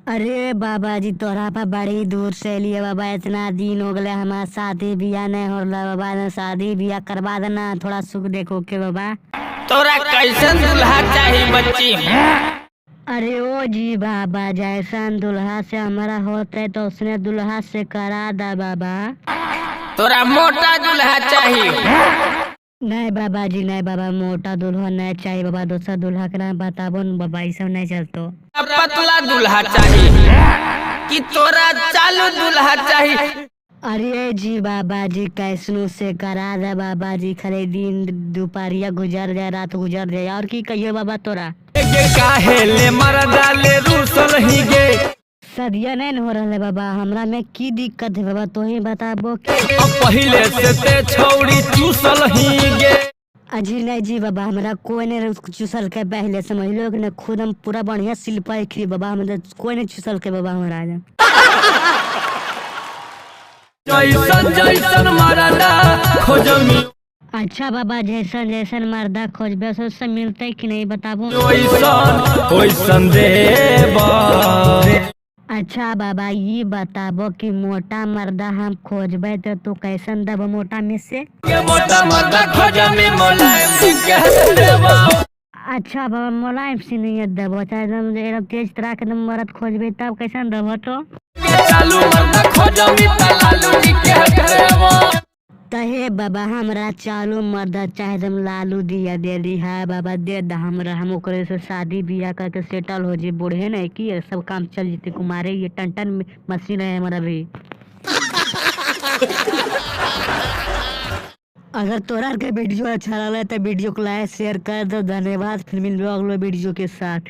अरे बाबा जी तोरा पर बड़ी दूर से लिए बाबा, इतना दिन हो गए हमारा शादी बियाह नहीं हो रहा बाबा, ना शादी बियाह करवा देना, थोड़ा सुख देखो के बाबा। तोरा कैसन दुल्हा चाहिए बच्ची? अरे ओ जी बाबा, जैसा दुल्हा से हमारा होता है तो उसने दुल्हा से करा दा बाबा। तोरा मोटा दुल्हा चाहिए? नहीं बाबा जी नहीं बाबा, मोटा दुल्हा नहीं चाहिए बाबा, दूसरा दुल्हा के नाम बताबो न बाबा, ये सब नहीं चलतो। पतला दुल्हा चाहिए कि तोरा चालू दुल्हा चाहिए? अरे जी बाबा जी कैसनो से करा दे बाबा जी, खरे दिन दोपहरिया गुजर जाए, रात गुजर जाए, और की कहियो बाबा तोरा काहे ले मर डाले रूसल ही गे? सदिया नहीं हो रहा है बाबा, हमरा में की दिक्कत है बाबा, तो ही बताबो। अब पहले से ते छौड़ी चूसल ही गे? अजी नहीं जी बाबा, हमरा कोई नहीं चूसल के, पहले समझ लो कि खुद हम पूरा बढ़िया सिल्पा खी बाबा, हम कोई नहीं चूसल के बाबा हमारा। जैसन जैसन मरदा खोजमी। अच्छा बाबा, जैसन जैसन मर्दा खोजबे उससे मिलते कि नहीं बताबो। ओइसन देबा। अच्छा बाबा ये बताबो कि मोटा मर्दा हम खोजबे तो तू कैसन दब मोटा में से? मोटा मर्दा खोजमी मुलायम के देबा। अच्छा बाबा मुलायम से नहीं दबो, चाहे एकदम तेज तरह के मर्द खोजबे तब कैसन दबो तो? चालू मर्दा खोजमी लालू के देबा। तहे बाबा हमरा चालू मर्दा चाहे दम लालू दिया दे दी है बाबा, दे दा हमरा, हम ओकरे से शादी बियाह करके सेटल हो जी, बूढ़े नहीं कि सब काम चल जीते कुमारे, ये टन मशीन है हमारा भी। अगर तोरा के वीडियो अच्छा लगा तो वीडियो को लाइक शेयर कर दो, धन्यवाद, फिर मिलबो अगले वीडियो के साथ।